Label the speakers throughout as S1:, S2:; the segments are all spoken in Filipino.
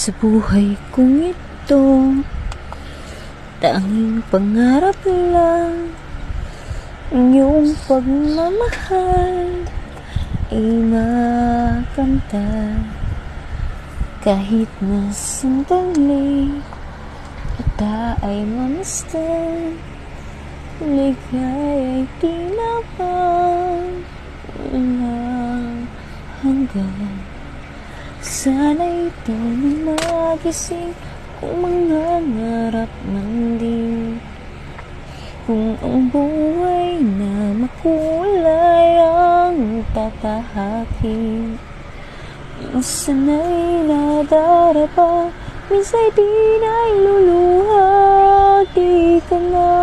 S1: Sa buhay kong ito, tanging pangarap lang ang iyong pagmamahal ay makamtan. Kahit na sandali kita ay mamasdan, ligay ay tinapang walang hanggan. Sana'y di na magising kung mangangarap man din, kung ang buhay na makulay ang tatahakin. Minsan'y nadarapa, minsa'y di na'y luluha. Di ka na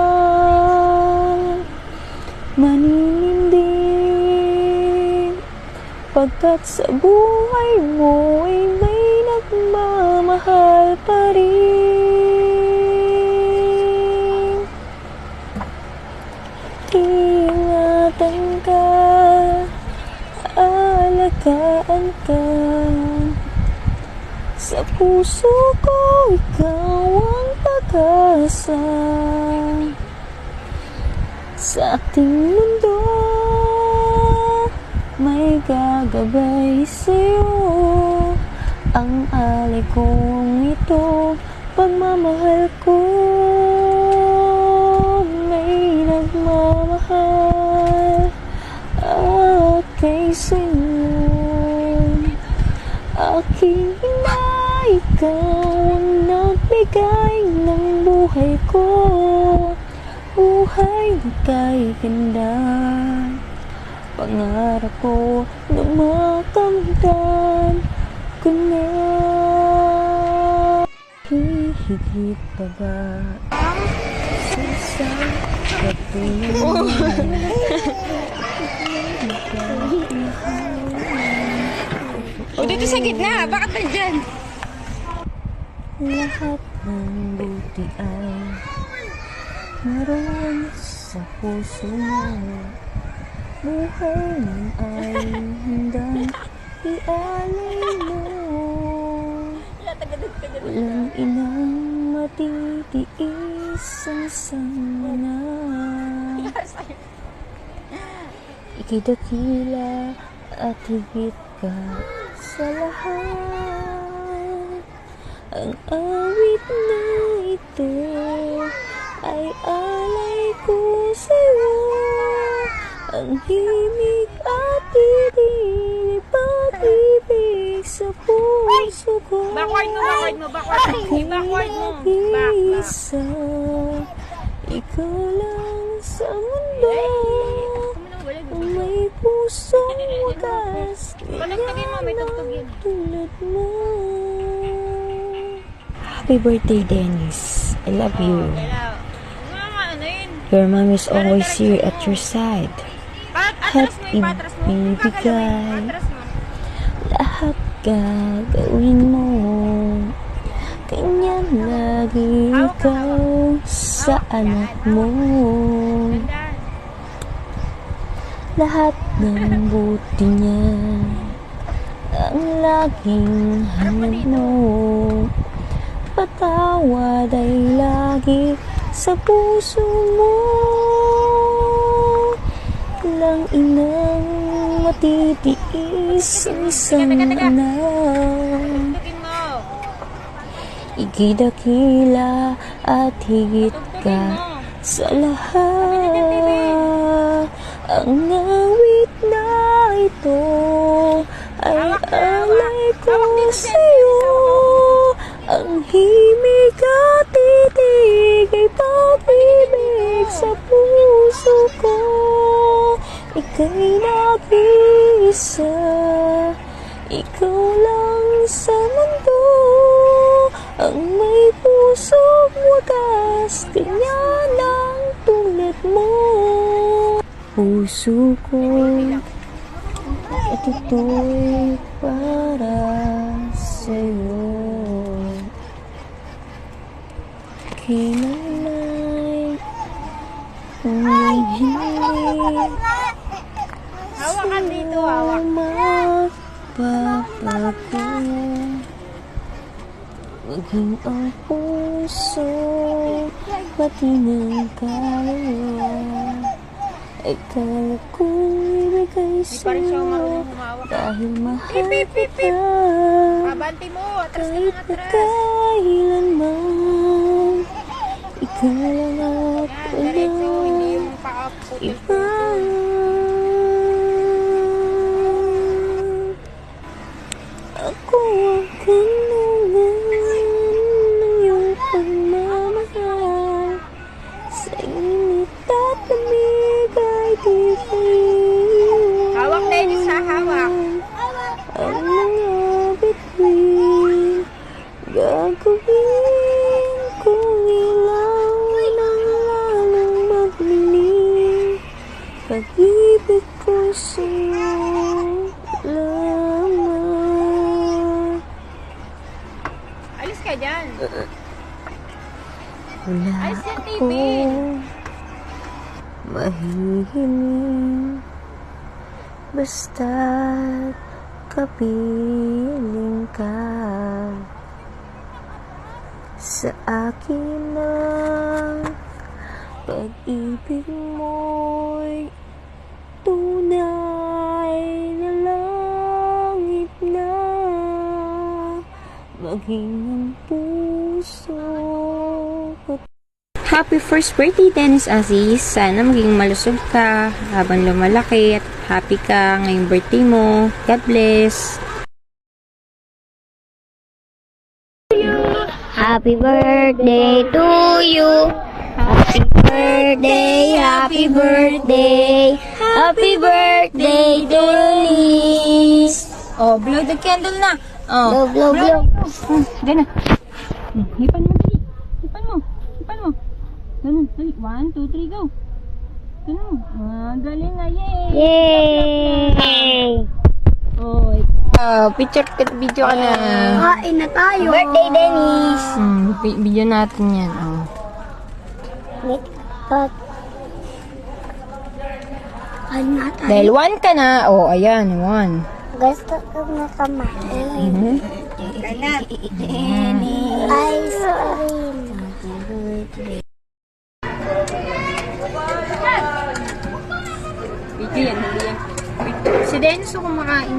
S1: maninindig, pagkat sa buhay mo ay may nagmamahal pa rin. Ingatan ka, alagaan ka, sa puso ko ikaw ang pag-asa. Sa ating mundo may gagabay sa'yo, ang alay kong ito, pagmamahal ko. May nagmamahal kay sa'yo. Aking ina, ikaw ang nagbigay ng buhay ko, buhay na kay ganda. Pangarap ko na makamtan ko na. Hihigit pa ba sa isang katulad?
S2: O, dito sa gitna. Bakit nandyan?
S1: Lahat ng buti ay naroon sa puso mo. Buhay mo ay handang ialay mo. Walang inang matitiis ang isang anak. Ika'y dakila at higit ka sa lahat. Ang awit na ito ay alay ko sa'yo. Ang himig at titig, pag-ibig sa puso ko.
S2: Backward mo. Backward mo.
S1: Isa, ikaw lang sa mundo, may pusong wagas,
S2: Palagtagin mo, may tugtugin.
S1: tulad mo. Happy birthday, Dennis. I love you. Your mom is always here at your side. At ibibigay lahat gagawin mo. Ganyan lagi ikaw sa anak mo. Lahat ng buti niya ang laging hanap mo. Patawad ay lagi sa puso mo. Walang inang matitiis ang isang anak. Ikidakila at higit ka sa lahat. Ang awit na ito ay alay ko sa'yo. Ang himig at titig ay pag-ibig sa puso ko. Ika'y nag-iisa, ikaw lang sa mundo, ang may pusong wagas, ganyan lang tulad mo. Puso ko at ito'y para sa'yo. Kailanay ang hiling
S2: Hawakan dito, hawak.
S1: magpapago. maging ang puso, pati ng kaluluwa. Ay kala ko'y ibigay
S2: Hindi pa rin siya
S1: sa'yo
S2: marunong humawak.
S1: dahil mahal kita.
S2: Abanti mo. Atras ka
S1: Kahit
S2: ng
S1: na
S2: atras.
S1: kailanman, ikaw lang at
S2: Yan, diretso. Hindi yung paa-putil.
S1: iba. Ako ang kanungan ng iyong pagmamahal. Sa init at lamig ay di kayo.
S2: Hawak, Dennis, ha? Hawak.
S1: Ang mga bituin gagawin kong ilaw ng lalong magnining. Pag-ibig ko sa'yo lamang.
S2: Alis ka dyan.
S1: Wala
S2: Alis yung TV.
S1: ako mahihiling basta't kapiling ka. Sa akin ang pag-ibig mo'y tunay na langit na maging ang puso.
S3: Happy first birthday, Dennis Aziz. Sana maging malusog ka habang lumalaki at happy ka ngayong birthday mo. God bless.
S1: Happy birthday to you. Happy birthday, happy birthday. Happy birthday, Dennis.
S3: Oh, blow the candle na. Oh,
S1: Blow, blow, blow.
S3: Diyan na. Hipan mo, dali. Hipan mo. Hipan mo. Ganun, dali. 1, 2, 3, go. Ganun. Galing na. Yay!
S1: Yay!
S3: Oh, picture ka, video ka na.
S1: Kain na tayo. Birthday, Dennis.
S3: Video natin yan. Oh.
S1: Kain na tayo.
S3: Dahil 1 ka na. Oh, ayan, 1.
S1: Gusto ko na kumain. Ice cream.
S3: Video yan, hindi yan. Si Dennis ako kumakain.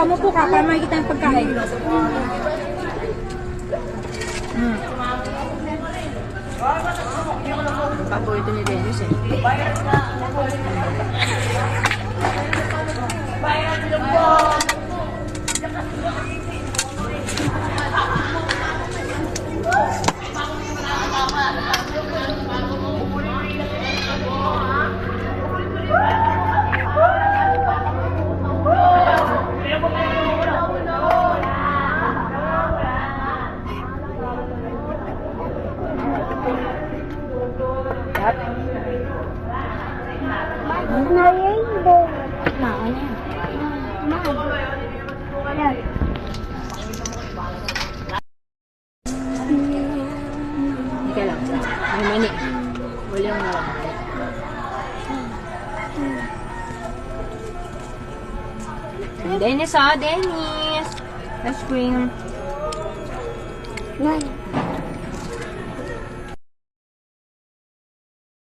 S3: Mupo ka para makikita yung pagkain. Paborito ni Dennis eh.
S1: Na-rainbow. Yan.
S3: Hindi ka lang. May mani. Huli yung nalang. Dennis, Dennis! Ice cream.
S1: Yan.